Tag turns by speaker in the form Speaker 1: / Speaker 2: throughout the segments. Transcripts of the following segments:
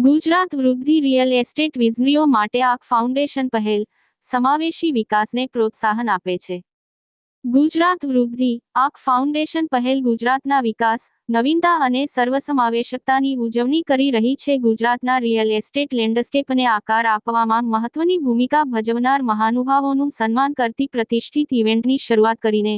Speaker 1: ગુજરાત વૃદ્ધિ real estate વિઝનરીઓ માટે આંખ ફાઉન્ડેશન પહેલ સમાવેશી વિકાસને પ્રોત્સાહન આપે છે. ગુજરાત વૃદ્ધિ આંખ ફાઉન્ડેશન પહેલ ગુજરાતના વિકાસ, નવીનતા અને સર્વસમાવેશકતાની ઉજવણી કરી રહી છે. ગુજરાતના રિયલ એસ્ટેટ લેન્ડસ્કેપને આકાર આપવામાં મહત્વની ભૂમિકા ભજવનાર મહાનુભાવોનું સન્માન કરતી પ્રતિષ્ઠિત ઇવેન્ટની શરૂઆત કરીને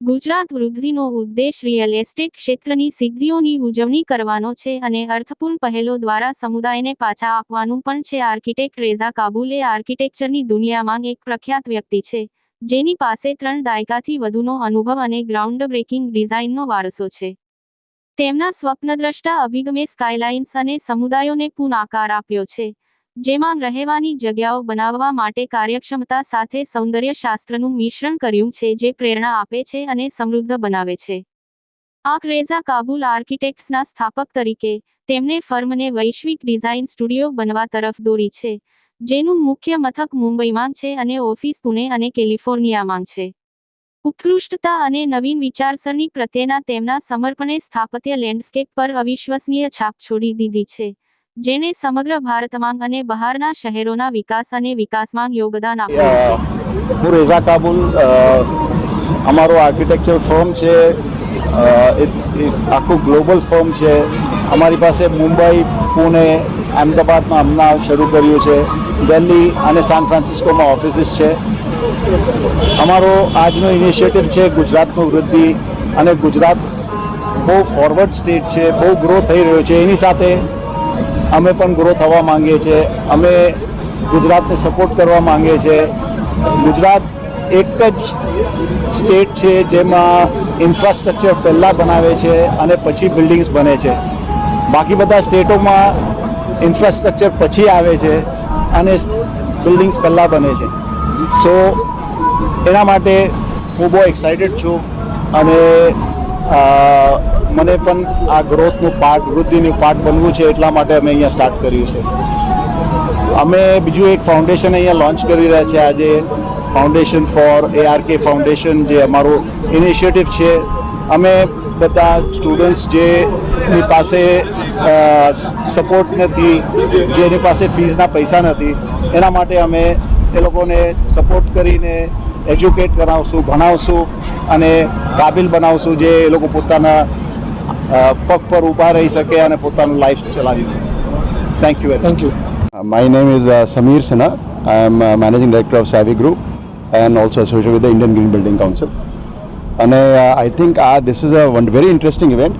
Speaker 1: ગુજરાત વૃદ્ધિનો ઉદ્દેશ રિયલ એસ્ટેટ ક્ષેત્રની સિદ્ધિઓની ઉજવણી કરવાનો છે અને અર્થપૂર્ણ પહેલો દ્વારા સમુદાયને પાછા આપવાનું પણ છે. આર્કિટેક્ટ રેઝા કાબુલ એ આર્કિટેક્ચરની દુનિયામાં એક પ્રખ્યાત વ્યક્તિ છે, જેની પાસે 3 દાયકાથી વધુનો અનુભવ અને ગ્રાઉન્ડ બ્રેકિંગ ડિઝાઇનનો વારસો છે. તેમના સ્વપ્નદ્રષ્ટા અભિગમે સ્કાયલાઇન્સ અને સમુદાયોને પૂર્ણ આકાર આપ્યો છે, જેમાં રહેવાની જગ્યાઓ બનાવવા માટે કાર્યક્ષમતા સાથે સૌંદર્યશાસ્ત્રનું મિશ્રણ કર્યું છે, જે પ્રેરણા આપે છે અને સમૃદ્ધ બનાવે છે. આર્ક રેઝા કાબુલ આર્કિટેક્ટ્સના સ્થાપક તરીકે, તેમણે ફર્મને વૈશ્વિક ડિઝાઇન સ્ટુડિયો બનવા તરફ દોરી છે, જેનું મુખ્ય મથક મુંબઈમાં છે અને ઓફિસ પુણે અને કેલિફોર્નિયામાં છે. ઉત્કૃષ્ટતા અને નવીન વિચારસરણી પ્રત્યેના તેમના સમર્પણે સ્થાપત્ય લેન્ડસ્કેપ પર અવિશ્વસનીય છાપ છોડી દીધી છે, જેને સમગ્ર ભારતમાં અને બહારના શહેરોના વિકાસ અને વિકાસમાં યોગદાન આપ્યું છે.
Speaker 2: હું રેઝા કાબુલ, અમારો આર્કિટેક્ચર ફર્મ છે, આખું ગ્લોબલ ફર્મ છે. અમારી પાસે મુંબઈ, પુણે, અમદાવાદમાં હમણાં શરૂ કર્યું છે, દિલ્હી અને સાન ફ્રાન્સિસ્કોમાં ઓફિસીસ છે. અમારો આજનો ઇનિશિયેટિવ છે ગુજરાતનું વૃદ્ધિ, અને ગુજરાત બહુ ફોરવર્ડ સ્ટેટ છે, બહુ ગ્રો થઈ રહ્યો છે. એની સાથે અમે પણ ગ્રો થવા માંગીએ છીએ. અમે ગુજરાતને સપોર્ટ કરવા માંગીએ છીએ. ગુજરાત એક જ સ્ટેટ છે જેમાં ઇન્ફ્રાસ્ટ્રક્ચર પહેલાં બનાવે છે અને પછી બિલ્ડિંગ્સ બને છે. બાકી બધા સ્ટેટોમાં ઇન્ફ્રાસ્ટ્રક્ચર પછી આવે છે અને બિલ્ડિંગ્સ પહેલાં બને છે. સો એના માટે હું બહુ એક્સાઇટેડ છું અને મને પણ આ ગ્રોથનું પાર્ટ, વૃદ્ધિનું પાર્ટ બનવું છે, એટલા માટે અમે અહીંયા સ્ટાર્ટ કર્યું છે. અમે બીજું એક ફાઉન્ડેશન અહીંયા લોન્ચ કરી રહ્યા છે આજે, ફાઉન્ડેશન ફોર ARK ફાઉન્ડેશન, જે અમારું ઇનિશિયેટિવ છે. અમે બધા સ્ટુડન્ટ્સ જેની પાસે સપોર્ટ નથી, જેની પાસે ફીઝના પૈસા નથી, એના માટે અમે એ લોકોને સપોર્ટ કરીને એજ્યુકેટ કરાવશું, ભણાવશું અને કાબિલ બનાવશું, જે એ લોકો પોતાના પગ પર ઊભા રહી શકે અને પોતાનું લાઈફ ચલાવી શકે. Thank you.
Speaker 3: Thank you.
Speaker 2: My name is Sameer Sinha. I am Managing Director of Savvy Group and also associated with the Indian Green Building Council. And I think this is a very interesting event.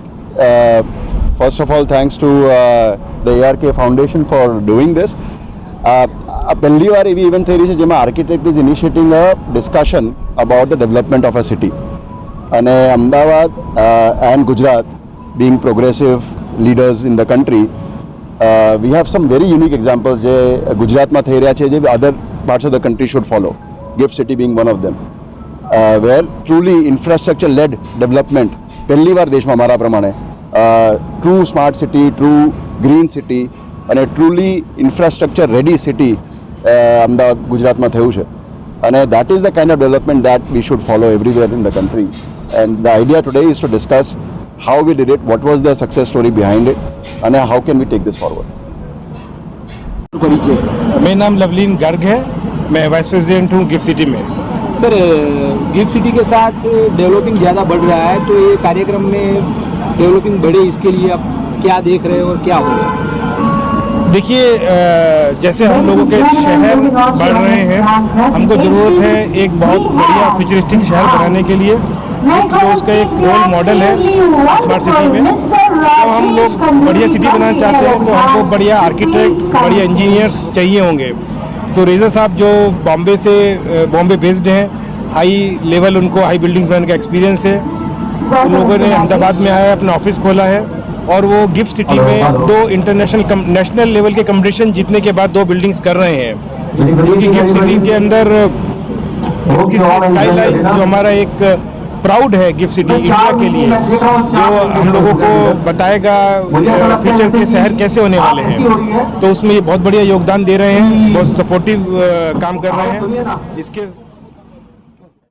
Speaker 2: First of all, thanks to the ARK Foundation for doing this. પહેલી વાર એવી event થઈ રહી છે જેમાં architect is initiating a discussion about the development of a city. અને Ahmedabad and Gujarat being progressive leaders in the country, we have some very unique examples જે ગુજરાતમાં થઈ રહ્યા છે, જે other parts of the country should follow. GIFT City being one of them, where truly infrastructure led development પહેલી વાર દેશમાં મારા પ્રમાણે true smart city, true green city અને truly infrastructure ready city Ahmedabad ગુજરાતમાં થયું છે. અને that is the kind of development that we should follow everywhere in the country. And the idea today is to discuss how we did it, what was the success story behind it, and how can we take this forward.
Speaker 3: मेरा नाम लवलीन गर्ग है, मैं vice president हूँ gift city में.
Speaker 4: Sir, gift city के साथ developing ज़्यादा बढ़ रहा है, तो ये कार्यक्रम में डेवलपिंग बढ़े, इसके लिए आप क्या देख रहे हो और क्या हो?
Speaker 3: देखिए, जैसे हम लोगों के शहर बढ़ रहे हैं, हमको ज़रूरत है एक बहुत बढ़िया फ्यूचरिस्टिक शहर बनाने के लिए. तो उसका एक रोल मॉडल है स्मार्ट सिटी में. तो हम लोग बढ़िया सिटी बनाना चाहते हैं, तो हमको बढ़िया आर्किटेक्ट, बढ़िया इंजीनियर्स चाहिए होंगे. तो रेज़ा साहब जो बॉम्बे बेस्ड हैं, हाई लेवल उनको हाई बिल्डिंग्स बनाने का एक्सपीरियंस है. उन लोगों ने अहमदाबाद में आया, अपना ऑफिस खोला है, और वो गिफ्ट सिटी में 2 इंटरनेशनल नेशनल लेवल के कंपटीशन जीतने के बाद 2 बिल्डिंग्स कर रहे हैं. क्योंकि गिफ्ट सिटी के अंदर स्काईलाइन जो हमारा एक प्राउड है गिफ्ट सिटी इंडिया के लिए, जो हम लोगों को बताएगा फ्यूचर के शहर कैसे होने वाले हैं. तो उसमें ये बहुत बढ़िया योगदान दे रहे हैं, बहुत सपोर्टिव काम कर रहे हैं. इसके